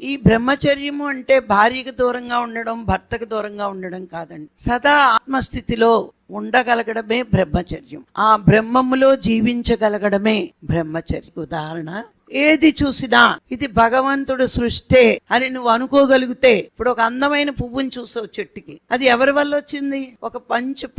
ఈ బ్రహ్మచర్యము అంటే భార్యకు దూరంగా ఉండడం, భర్తకు దూరంగా ఉండడం కాదండి. సదా ఆత్మస్థితిలో ఉండగలగడమే బ్రహ్మచర్యం. ఆ బ్రహ్మములో జీవించగలగడమే బ్రహ్మచర్యం. ఉదాహరణ, ఏది చూసినా ఇది భగవంతుడు సృష్టే అని నువ్వు అనుకోగలిగితే, ఇప్పుడు ఒక అందమైన పువ్వుని చూసావు చెట్టుకి, అది ఎవరి వల్ల వచ్చింది? ఒక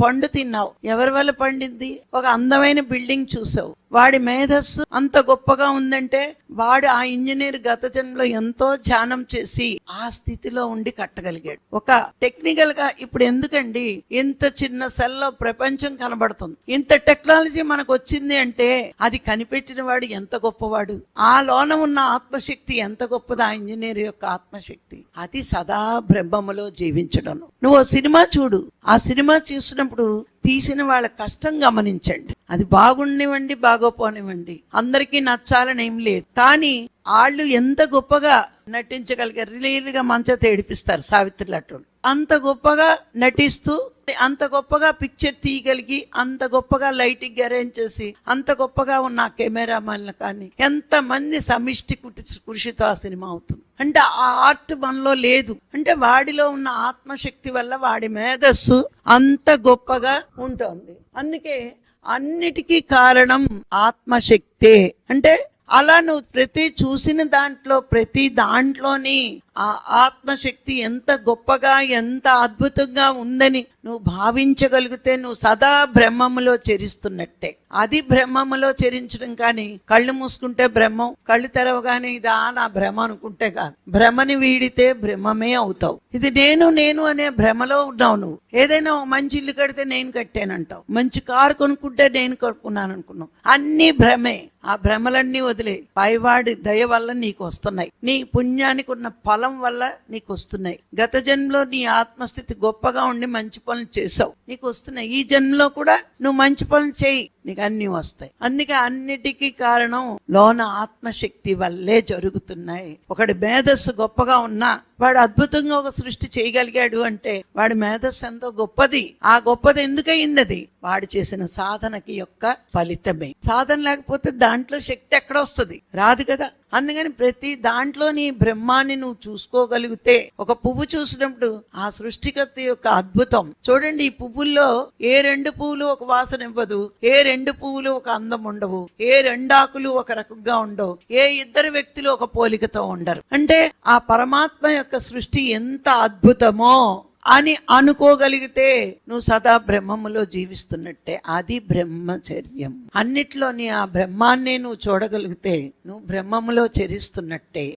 పండు తిన్నావు, ఎవరి వల్ల పండింది? ఒక అందమైన బిల్డింగ్ చూసావు, వాడి మేధస్సు అంత గొప్పగా ఉందంటే వాడు ఆ ఇంజనీర్ గత జన్మలో ఎంతో ధ్యానం చేసి ఆ స్థితిలో ఉండి కట్టగలిగాడు. ఒక టెక్నికల్ గా ఇప్పుడు ఎందుకండి ఇంత చిన్న సెల్ లో ప్రపంచం కనబడుతుంది, ఇంత టెక్నాలజీ మనకు వచ్చింది అంటే అది కనిపెట్టిన వాడు ఎంత గొప్పవాడు, ఆ లోన ఉన్న ఆత్మశక్తి ఎంత గొప్పది, ఆ ఇంజనీర్ యొక్క ఆత్మశక్తి. అది సదా బ్రహ్మములో జీవించడం. నువ్వు సినిమా చూడు, ఆ సినిమా చూసినప్పుడు తీసిన వాళ్ళ కష్టం గమనించండి. అది బాగుండివ్వండి, బాగోపోనివ్వండి, అందరికీ నచ్చాలని ఏం లేదు, కానీ వాళ్ళు ఎంత గొప్పగా నటించగలిగారు. రిలీలుగా మంచత ఏడిపిస్తారు సావిత్రి లాంటి, అంత గొప్పగా నటిస్తూ, అంత గొప్పగా పిక్చర్ తీయగలిగి, అంత గొప్పగా లైటింగ్ అరేంజ్ చేసి, అంత గొప్పగా ఉన్న కెమెరామెన్లు కానీ ఎంతమంది సమిష్టి కృషితో ఆ సినిమా అవుతుంది. అంటే ఆ ఆర్ట్ మనలో లేదు అంటే వాడిలో ఉన్న ఆత్మశక్తి వల్ల వాడి మేధస్సు అంత గొప్పగా ఉంటుంది. అందుకే అన్నిటికీ కారణం ఆత్మశక్తే. అంటే అలా నువ్వు ప్రతి చూసిన దాంట్లో, ప్రతి దాంట్లోని ఆ ఆత్మశక్తి ఎంత గొప్పగా, ఎంత అద్భుతంగా ఉందని నువ్వు భావించగలిగితే నువ్వు సదా బ్రహ్మములో చరిస్తున్నట్టే. అది బ్రహ్మములో చరించడం. కానీ కళ్ళు మూసుకుంటే బ్రహ్మం, కళ్ళు తెరవగానే ఇదా నా భ్రమ అనుకుంటే కాదు. భ్రమని వీడితే బ్రహ్మమే అవుతావు. ఇది నేను నేను అనే భ్రమలో ఉన్నావు నువ్వు. ఏదైనా మంచి ఇల్లు కడితే నేను కట్టానంటావు, మంచి కారు కొనుక్కుంటే నేను కొనుక్కున్నాను అనుకున్నావు, అన్ని భ్రమే. ఆ భ్రమలన్నీ వదిలే, పైవాడి దయ వల్ల నీకు వస్తున్నాయి, నీ పుణ్యానికి ఉన్న ఫలం వల్ల నీకు వస్తున్నాయి. గత జన్మలో నీ ఆత్మస్థితి గొప్పగా ఉండి మంచి పనులు చేసావు, నీకు వస్తున్నాయి. ఈ జన్మలో కూడా నువ్వు మంచి పనులు చేయి, నీకు అన్ని వస్తాయి. అందుకే అన్నిటికీ కారణం లోన ఆత్మశక్తి వల్లే జరుగుతున్నాయి. ఒకటి మేధస్సు గొప్పగా ఉన్నా వాడు అద్భుతంగా ఒక సృష్టి చేయగలిగాడు అంటే వాడి మేధస్సు ఎంతో గొప్పది. ఆ గొప్పది ఎందుకయింది? అది వాడు చేసిన సాధనకి యొక్క ఫలితమే. సాధన లేకపోతే దాంట్లో శక్తి ఎక్కడొస్తుంది? రాదు కదా. అందుకని ప్రతి దాంట్లో నీ బ్రహ్మాన్ని నువ్వు చూసుకోగలిగితే, ఒక పువ్వు చూసినప్పుడు ఆ సృష్టికర్త యొక్క అద్భుతం చూడండి. ఈ పువ్వుల్లో ఏ రెండు పువ్వులు ఒక వాసన ఇవ్వదు, ఏ రెండు పువ్వులు ఒక అందం ఉండవు, ఏ రెండాకులు ఒక రకంగా ఉండవు, ఏ ఇద్దరు వ్యక్తులు ఒక పోలికతో ఉండరు. అంటే ఆ పరమాత్మ యొక్క సృష్టి ఎంత అద్భుతమో అని అనుకోగలిగితే నువ్వు సదా బ్రహ్మములో జీవిస్తున్నట్టే. అది బ్రహ్మచర్యం. అన్నిట్లోని ఆ బ్రహ్మాన్నే నువ్వు చూడగలిగితే నువ్వు బ్రహ్మములో చరిస్తున్నట్టే.